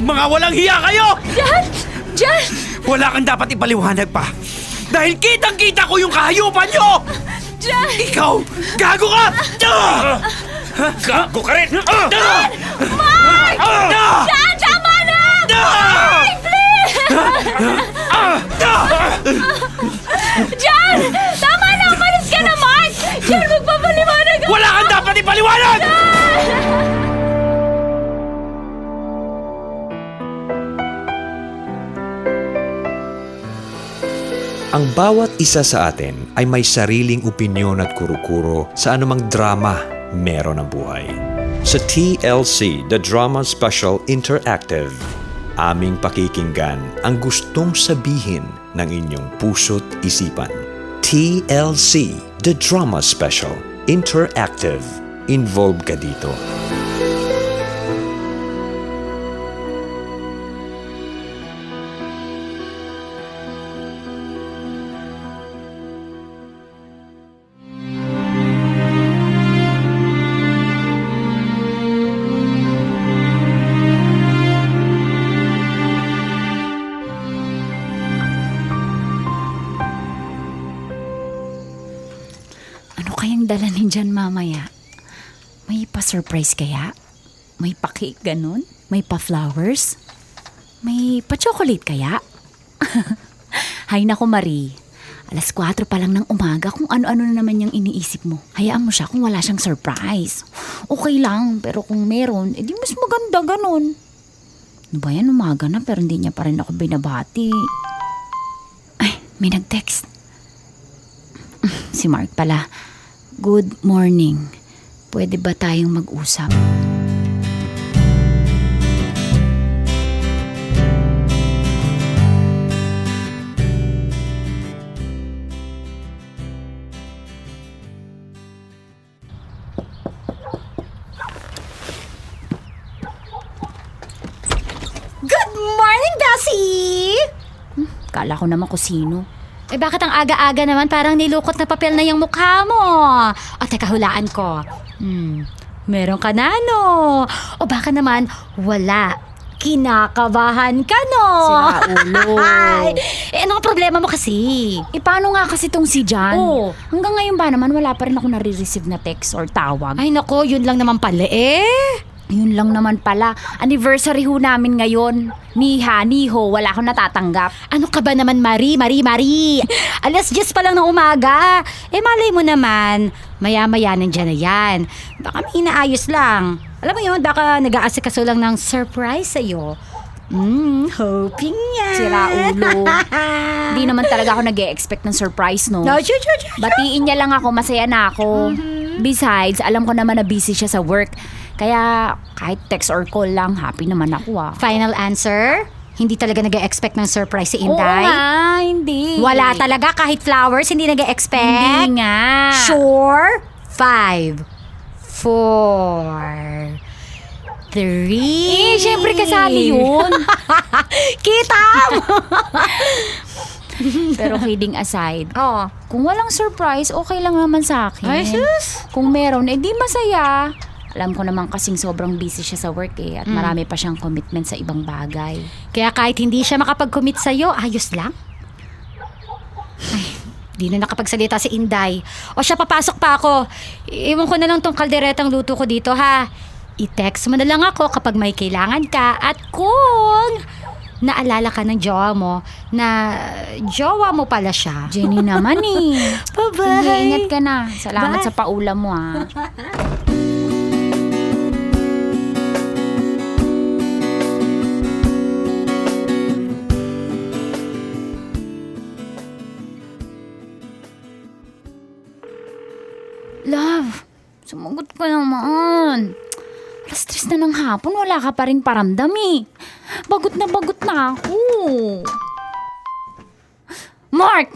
Mga walang hiya kayo! Jan! Wala kang dapat ipaliwanag pa. Dahil kitang-kita ko yung kahayupan nyo! Jan! Ikaw, gago ka! Gago ka rin! Mark! Jan, tama na! Mark, please! Jan! Tama na! Umalis ka na, Mark! Jan, magpapaliwanag ako! Wala kang dapat ipaliwanag! Ang bawat isa sa atin ay may sariling opinyon at kuro-kuro sa anumang drama meron ang buhay. Sa TLC, The Drama Special Interactive, aming pakikinggan ang gustong sabihin ng inyong puso't isipan. TLC, The Drama Special Interactive. Involved ka dito. Ano kayang dala dyan mamaya? May pa-surprise kaya? May pa-cake ganun? May pa-flowers? May pa-chocolate kaya? Hay nako, Marie. 4:00 pa lang ng umaga, kung ano-ano na naman yung iniisip mo. Hayaan mo siya kung wala siyang surprise. Okay lang, pero kung meron, edi mas maganda ganun. Ano ba yan, umaga na pero hindi niya pa rin ako binabati. Ay, may nag-text. Si Mark pala. Good morning. Pwede ba tayong mag-usap? Good morning, Bessie! Kala ko naman kung sino. Eh bakit ang aga-aga naman parang nilukot na papel na yung mukha mo? O teka, hulaan ko. Meron ka na, no? O baka naman wala. Kinakabahan ka, no? Sira ulo. Ay, ano ang problema mo kasi? Paano nga kasi tong si Jan? Oo. Hanggang ngayon ba naman wala pa rin ako nare-receive na text or tawag? Ay nako, yun lang naman pala eh. Yun lang naman pala. Anniversary ho namin ngayon. Niho, wala akong natatanggap. Ano ka ba naman, Marie? 10 pa lang ng umaga. Eh malay mo naman, maya-maya nandyan na yan. Baka may inaayos lang. Alam mo yun, baka nag-aasikaso lang ng surprise sa'yo. Hoping yan. Sira ulo. Hindi naman talaga ako nag-e-expect ng surprise, no? No, sure. Batiin niya lang ako, masaya na ako. Besides, alam ko naman na busy siya sa work. Kaya kahit text or call lang, happy naman ako ah. Final answer? Hindi talaga nag-expect ng surprise si Inday? Oo nga, hindi. Wala talaga, kahit flowers, hindi nag-expect? Hindi nga. Sure? 5, 4, 3. Syempre kasali yun. Kita mo! Pero kidding aside, Oh. kung walang surprise, okay lang naman sa akin. Ay, sus. Kung meron, di masaya. Alam ko naman kasing sobrang busy siya sa work at marami pa siyang commitment sa ibang bagay. Kaya kahit hindi siya makapag-commit sa'yo, ayos lang. Ay, di na nakapagsalita si Inday. O siya, papasok pa ako. Iwan ko na lang tong kalderetang luto ko dito, ha? I-text mo na lang ako kapag may kailangan ka. At kung naalala ka ng jowa mo, na jowa mo pala siya. Jenny naman eh. Bye-bye. Sige, ingat ka na. Salamat Bye. sa paulam mo ah. Love, sumagot ka naman. 3:00 na ng hapon, wala ka pa rin paramdam eh. Bagot na ako. Mark!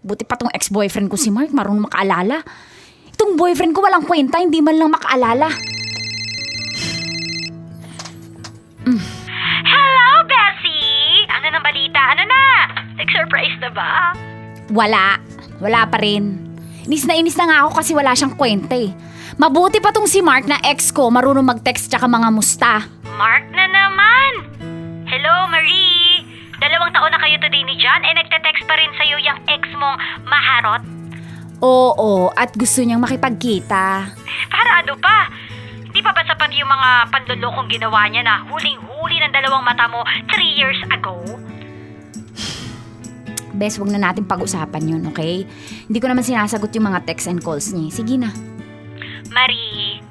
Buti pa tong ex-boyfriend ko si Mark, marunong makaalala. Itong boyfriend ko walang kwenta, hindi man lang makaalala. Hello, Bessie! Ano nang balita? Ano na? Nag-surprise na ba? Wala pa rin. Inis na nga ako kasi wala siyang kwenta eh. Mabuti pa tong si Mark na ex ko, marunong mag-text tsaka mga musta. Mark na naman! Hello, Marie! 2 taon na kayo today ni John nagte-text pa rin sa'yo yung ex mong maharot? Oo, at gusto niyang makipagkita. Para ano pa? Di pa ba sapat yung mga panlulokong ginawa niya na huling-huli ng 2 mata mo 3 years ago? Bes, wag na natin pag-usapan yun, okay? Hindi ko naman sinasagot yung mga texts and calls niya. Sige na. Marie,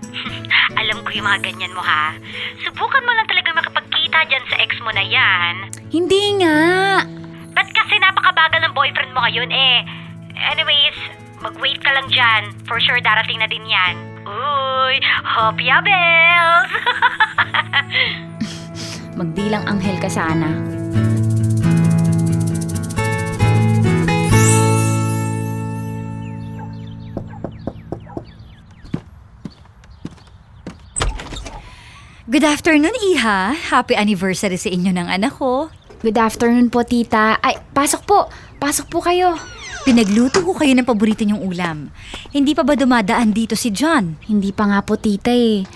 alam ko yung mga ganyan mo ha. Subukan mo lang talaga makapagkita dyan sa ex mo na yan. Hindi nga. Ba't kasi napakabagal ng boyfriend mo ngayon eh? Anyways, mag-wait ka lang dyan. For sure darating na din yan. Uy, hope ya bells! Magbilang anghel ka sana. Good afternoon, Iha. Happy anniversary sa inyo ng anak ko. Good afternoon po, tita. Ay, pasok po. Pasok po kayo. Pinagluto ko kayo ng paborito niyong ulam. Hindi pa ba dumadaan dito si John? Hindi pa nga po, tita eh.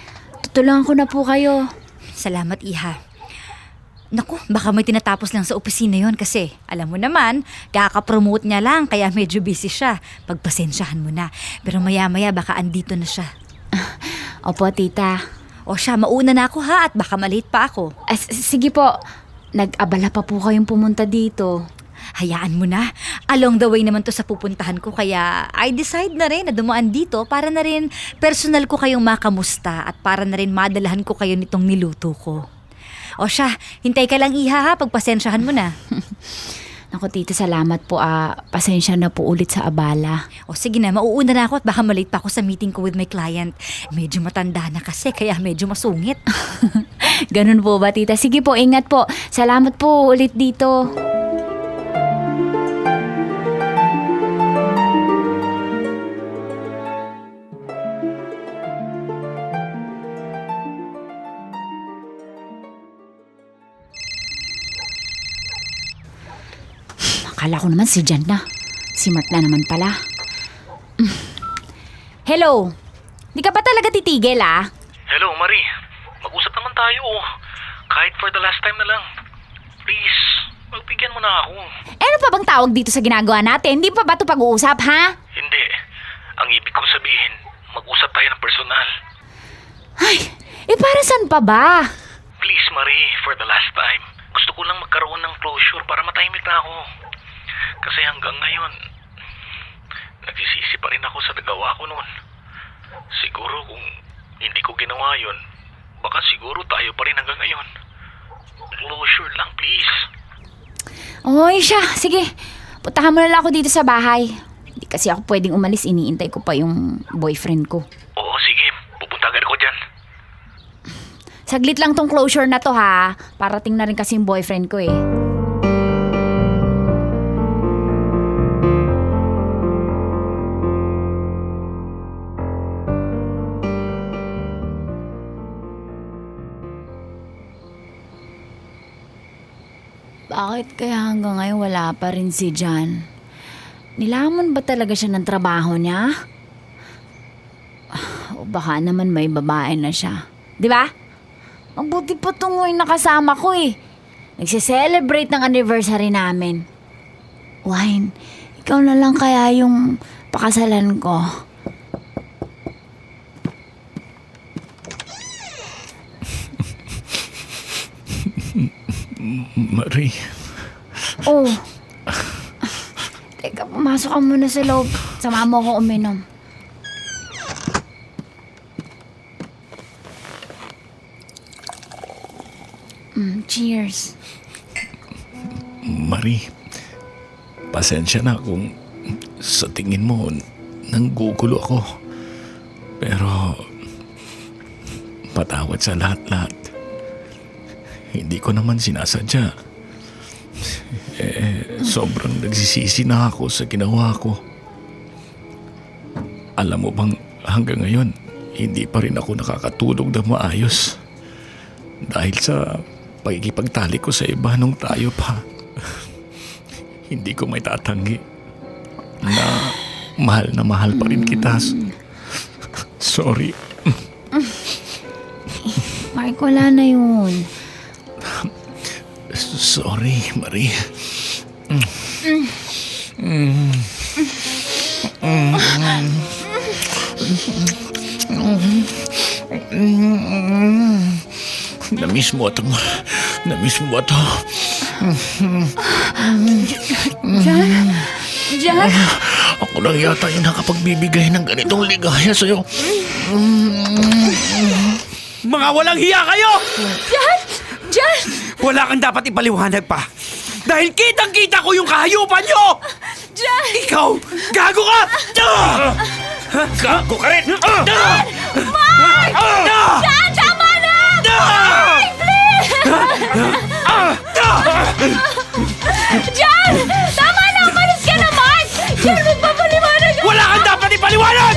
Tutulungan ko na po kayo. Salamat, Iha. Naku, baka may tinatapos lang sa opisina yon kasi alam mo naman, kaka-promote niya lang kaya medyo busy siya. Pagpasensyahan mo na. Pero maya-maya baka andito na siya. Opo, tita. O siya, mauna na ako ha at baka malate pa ako. Sige po. Nag-abala pa po kayong pumunta dito. Hayaan mo na. Along the way naman to sa pupuntahan ko kaya I decide na rin na dumaan dito para na rin personal ko kayong makamusta at para na rin madalahan ko kayo nitong niluto ko. O siya, hintay ka lang Iha ha, pagpasensyahan mo na. Naku tita, salamat po. Pasensya na po ulit sa abala. O sige na, mauuna na ako at baka malate pa ako sa meeting ko with my client. Medyo matanda na kasi kaya medyo masungit. Ganun po ba tita? Sige po, ingat po. Salamat po ulit dito. Akala ko naman si Jan na. Si Mark na naman pala. Hello? Di ka pa talaga titigil Hello, Marie. Mag-usap naman tayo. Kahit for the last time na lang. Please, magbigyan mo na ako. Ano pa bang tawag dito sa ginagawa natin? Hindi pa ba ito pag-uusap, ha? Hindi. Ang ibig kong sabihin, mag-usap tayo ng personal. Ay, para saan pa ba? Please, Marie, for the last time. Gusto ko lang magkaroon ng closure para matahimik na ako. Kasi hanggang ngayon, nagsisisi pa rin ako sa nagawa ko noon. Siguro kung hindi ko ginawa yun, baka siguro tayo pa rin hanggang ngayon. Closure lang, please. Oy, siya. Sige, puntahan mo na lang ako dito sa bahay. Hindi kasi ako pwedeng umalis. Iniintay ko pa yung boyfriend ko. Oo, sige. Pupunta agad ako dyan. Saglit lang tong closure na to, ha? Parating na rin kasi yung boyfriend ko, eh. Bakit kaya hanggang ngayon wala pa rin si Jan? Nilamon ba talaga siya ng trabaho niya? O baka naman may babae na siya. Di ba? Mabuti pa itong ngayon nakasama ko eh. Nagsiselebrate ng anniversary namin. Wine, ikaw na lang kaya yung pakasalan ko. Marie. Oh. Teka, pumasok ka muna sa loob. Sama mo ko uminom. Cheers. Marie, pasensya na kung sa tingin mo nanggugulo ako. Pero patawad sa lahat-lahat. Hindi ko naman sinasadya. Sobrang nagsisisi na ako sa ginawa ko. Alam mo bang hanggang ngayon, hindi pa rin ako nakakatulog na maayos. Dahil sa pagkikipagtalik ko sa iba nung tayo pa. Hindi ko may tatanggi na mahal pa rin kita. Sorry. Mark, Mark, wala na yun. Sorry, Marie. Namiss mo ito. Namiss mo ba ito? Jan? Ako lang yata yung nakapagbibigay ng ganitong ligaya sa'yo. Mga walang hiya kayo! Jan! Wala kang dapat ipaliwanag pa. Dahil kitang-kita ko yung kahayupan nyo! Jan! Ikaw, gago ka! Gago ka rin! Mark! Jan, tama na! Jan! Tama na! Umalis ka na, Mark! Jan, magpapaliwanag ako! Wala kang dapat ipaliwanag!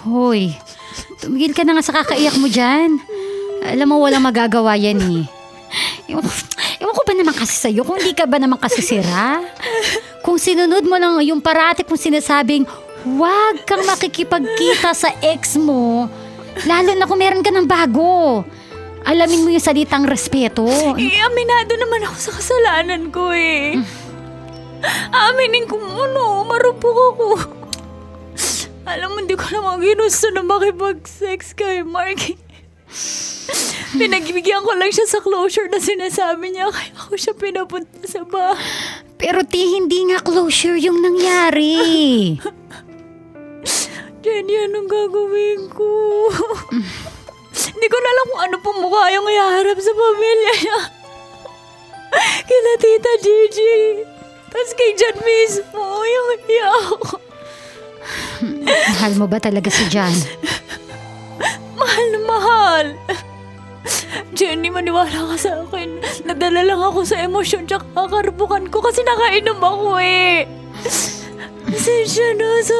Hoy, tumigil ka na nga sa kakaiyak mo dyan. Alam mo, walang magagawa yan eh. Ewan ko ba naman kasi sa'yo kung hindi ka ba naman kasi sira? Kung sinunod mo lang yung parati kung sinasabing, huwag kang makikipagkita sa ex mo, lalo na kung meron ka ng bago. Alamin mo yung salitang respeto. Aminado naman ako sa kasalanan ko eh. Aminin kong marupok ako. Alam mo, hindi ko naman ginusto na makipag-sex kay Mark. Pinagbigyan ko lang siya sa closure na sinasabi niya, kaya ako siya pinapunta sa bahay. Pero hindi nga closure yung nangyari. Jenny, anong gagawin ko? Hindi ko na alam kung ano pong mukha yung iharap sa pamilya niya. Kila Tita Gigi. Tapos kay Jan mismo, yung iya ako. Mahal mo ba talaga si Jan? Mahal na mahal. Jenny, maniwala ka sa akin. Nadala lang ako sa emosyon tsaka kakarbukan ko kasi nakainom ako eh. Pasensya na sa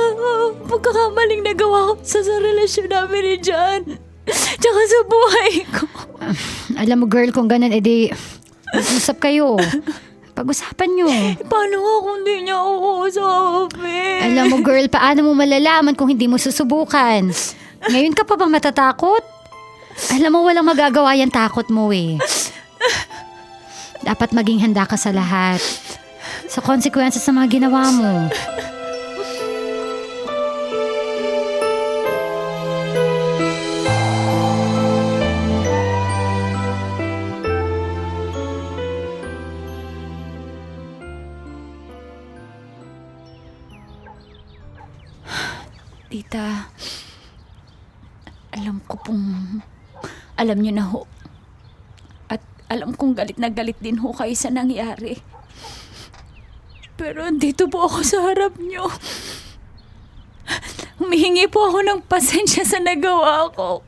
pagkakamaling nagawa ko sa relasyon namin ni Jan. Tsaka sa buhay ko. Alam mo girl, kung ganun, edi mag-usap kayo. Pag-usapan nyo. Paano nga kung di niya ako usapin? Alam mo girl, paano mo malalaman kung hindi mo susubukan? Ngayon ka pa ba matatakot? Alam mo, walang magagawa yung takot mo eh. Dapat maging handa ka sa lahat. Sa consequences sa mga ginawa mo. Tita, alam ko pong, alam niyo na ho. At alam kong galit na galit din ho kayo sa nangyari. Pero andito po ako sa harap niyo. Humihingi po ako ng pasensya sa nagawa ko.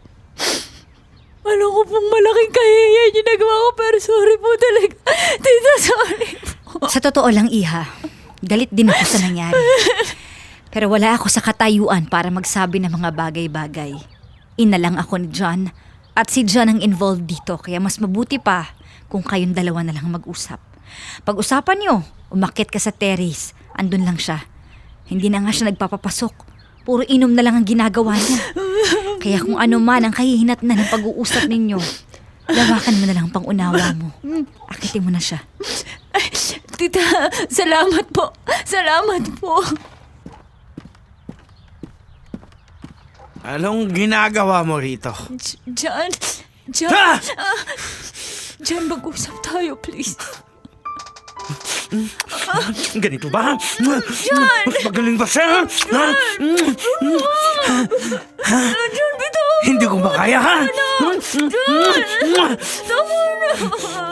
Alam ko pong malaking kahihiyan yung nagawa ko, pero sorry po talaga. Tita, sorry po. Sa totoo lang, Iha, galit din ako sa nangyari. Pero wala ako sa katayuan para magsabi ng mga bagay-bagay. Ina lang ako ni John at si John ang involved dito, kaya mas mabuti pa kung kayong dalawa na lang mag-usap. Pag-usapan nyo, umakyat ka sa terrace, andun lang siya. Hindi na nga siya nagpapapasok. Puro inom na lang ang ginagawa niya. Kaya kung ano man ang kahihinatnan ng pag-uusap ninyo, lawakan mo na lang pang unawa mo. Akitin mo na siya. Ay, tita, salamat po. Salamat po. Anong ginagawa mo rito? John, Ha! John, mag-usap tayo, please. Ganito ba? John! Mas magaling ba siya? Ha? John, bitaw! Hindi ko makaya, ha? Tama na!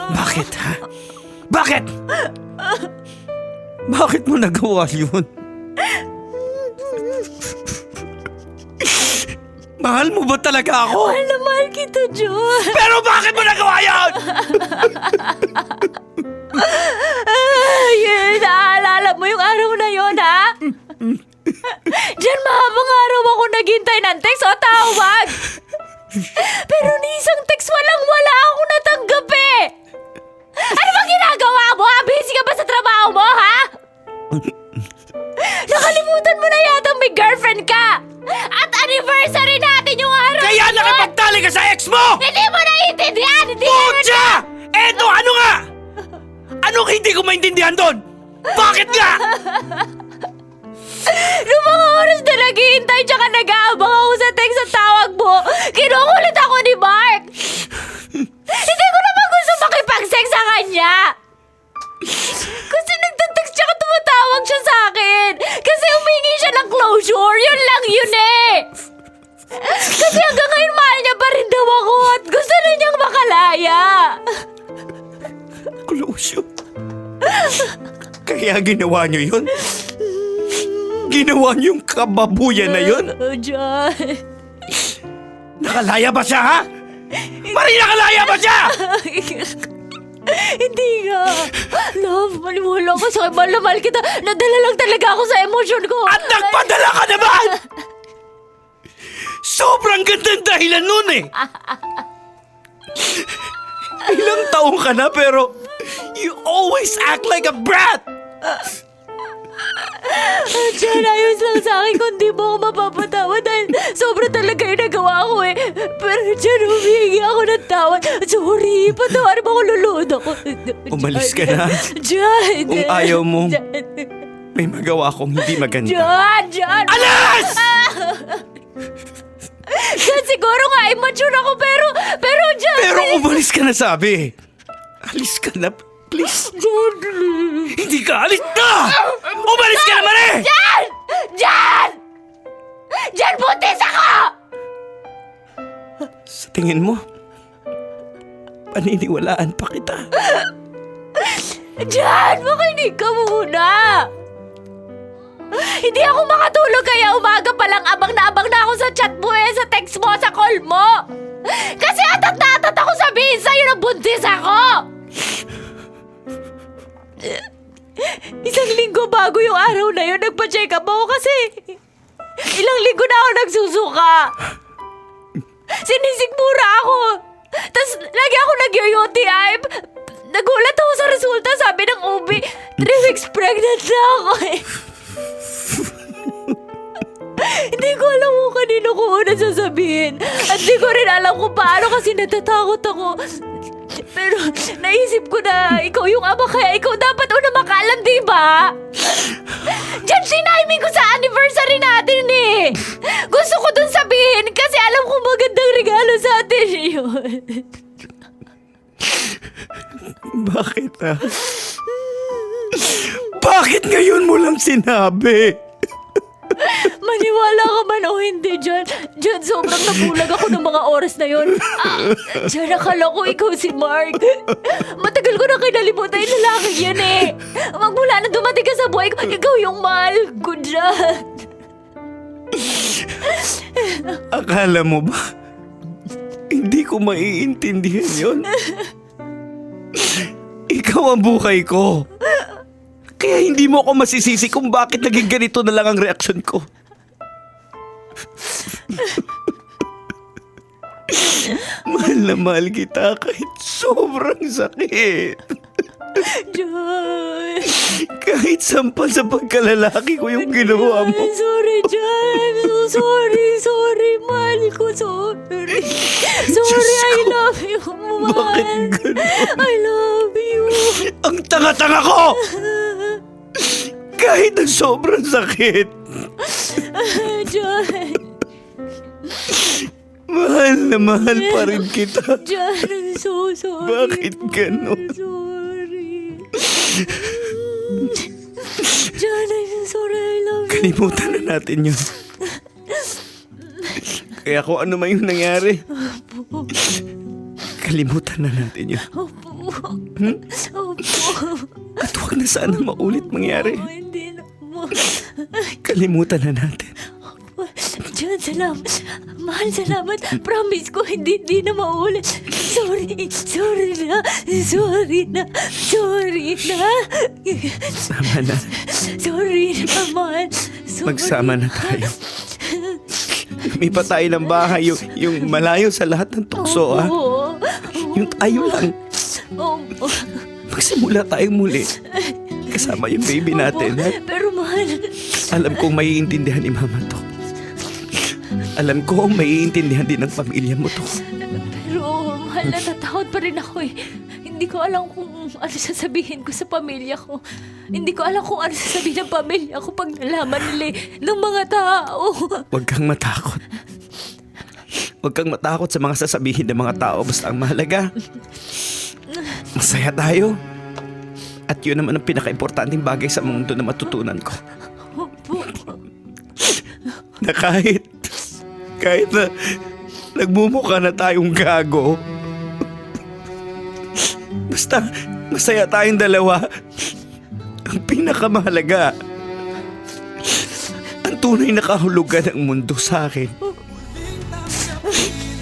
Bakit, ha? Bakit? Bakit mo nagawa yun? Mahal mo ba talaga ako? Mahal na mahal kita, John! Pero bakit mo nagawa yun? Naalala mo yung araw na yon, ha? Diyan, mahabang araw ako naghintay ng text o tawag. Pero ni isang text walang-wala ako natanggap eh. Ano bang ginagawa mo? Busy ka ba sa trabaho mo, ha? Nakalimutan mo na yata may girlfriend ka! At anniversary natin yung araw Kaya na yun! nakipagtali ka sa ex mo! Hindi mo naiintindihan! Hindi mo Pucha! Eto, ano nga? Anong hindi ko maintindihan doon? Bakit nga? Noong mga oras na naghihintay tsaka nag-aabang ako sa text at tawag mo, kinukulit ako ni Mark! Hindi ko naman gusto makipag-sex sa kanya! Kasi nagtatext tsaka tumatawag siya sa akin! Kasi humingi siya ng closure! Yun lang yun eh! Kasi hanggang ngayon mahal niya pa rin daw ako at gusto na niyang makalaya! Closure. Kaya ginawa niyo yun? Ginawa niyo yung kababuyan na yun? Oh, John. Nakalaya ba siya, ha? Marie, nakalaya ba siya? Hindi nga. Love, maniwala ko sa mahal na mahal kita. Nadala lang talaga ako sa emosyon ko. At nagpadala ka naman! Sobrang gandang dahilan nun eh! Ilang taong ka na pero you always act like a brat! John, ayos lang sa akin kung di mo ako mapapatawa dahil sobra talaga yung nagawa ko eh. Pero John, humingi ako ng tawad. Sorry, patawarin mo ko, lulod ako. Umalis ka na. John! Kung ayaw mo, John! may magawa akong hindi maganda. John! Alas! John, siguro nga immature ako pero John! Pero umalis ka na sabi. Alis ka na, please. John! Hindi ka alis na! Umalis ka na, Marie! John! John! John, buntis ako! Sa tingin mo, paniniwalaan pa kita. John, makinig ka muna! Hindi ako makatulog kaya umaga pa lang abang na ako sa chat mo sa text mo, sa call mo! Kasi atat na atat ako sabihin sa'yo na buntis ako! Isang linggo bago yung araw na yun, nagpa-check up ako kasi ilang linggo na ako nagsusuka. Sinisikmura ako. Tapos lagi ako nag-UTI. Nagulat ako sa resulta, sabi ng OB, 3 weeks pregnant na ako eh. Hindi ko alam kung kanino ko una sasabihin. At di ko rin alam kung paano kasi natatakot ako. Pero naisip ko na ikaw yung ama kaya ikaw dapat una makaalam, di ba? Diyan siniming ko sa anniversary natin eh. Gusto ko dun sabihin kasi alam ko magandang regalo sa atin yun. Bakit ah? Bakit ngayon mo lang sinabi? Maniwala ka man o hindi, John. John, sobrang nabulag ako ng mga oras na yon. John, akala ko ikaw si Mark. Matagal ko na kinalimutan yung lalaki yan eh. Magmula na dumating ka sa buhay ko, ikaw yung mahal ko, John. Akala mo ba? Hindi ko maiintindihan yon. Ikaw ang buhay ko. Kaya hindi mo ako masisisi kung bakit naging ganito na lang ang reaksyon ko. Mahal na mahal kita kahit sobrang sakit. John. Kahit sampal sa pagkalalaki ko yung ginawa mo. Sorry, John. So sorry. Mahal ko, sorry. Sorry, I love you, mahal. Bakit ganun? I love you. Ang tanga-tanga ko! Kahit ang sobrang sakit. John. Mahal na mahal pa rin kita. John, I'm so sorry. Bakit ganun? I'm sorry. John, I'm sorry. I love you. Kalimutan na natin yun. Kaya kung ano man yung nangyari, kalimutan na natin yun. Opo. At huwag na sana maulit mangyari. Hindi na mo. Kalimutan na natin. John, salamat. Mahal, salamat. Promise ko, hindi na maulit. Sorry na. Sama na. Sorry na, mahal. Sorry. Magsama na tayo. Lumipat tayo ng bahay, yung malayo sa lahat ng tukso, ha? Oo. Yung tayo lang. Opo. Magsimula tayong muli. Kasama yung baby natin, ha? Pero mahal, Alam kong maiintindihan ni Mama to. Alam ko maiintindihan din ng pamilya mo to. Pero, mahal, natatakot pa rin ako eh. Hindi ko alam kung ano sasabihin ko sa pamilya ko. Hindi ko alam kung ano sasabihin ng pamilya ko pag nalaman nila ng mga tao. Huwag kang matakot. Huwag kang matakot sa mga sasabihin ng mga tao. Basta ang mahalaga, masaya tayo. At yun naman ang pinaka-importanting bagay sa mundo na matutunan ko. Na kahit na nagmumukha na tayong gago, basta masaya tayong dalawa. Ang pinakamahalaga, ang tunay na kahulugan ng mundo sa akin.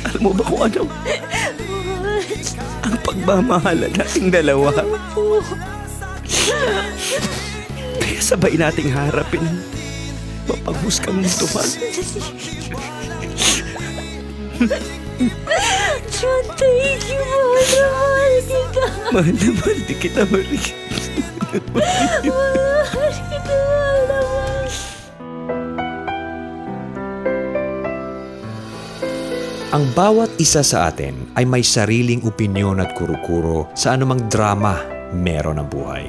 Alam mo ba kung ano? Ang pagmamahala nating dalawa. Kaya sabay nating harapin ang mapanghusgang mundo, man. John, thank you. Mahal na mahal kita. Mahal na mahal din kita, Marie. Mahal kita, mahal na mahal. Ang bawat isa sa atin ay may sariling opinyon at kuro-kuro sa anumang drama meron ang buhay.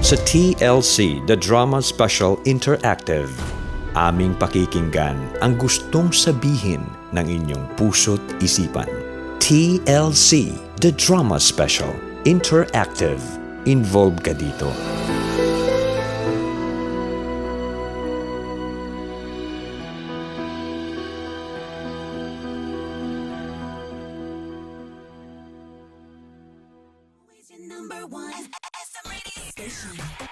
Sa TLC, The Drama Special Interactive, aming pakikinggan ang gustong sabihin ng inyong puso't isipan. TLC, The Drama Special Interactive. Involved ka dito. Number one SM radio station.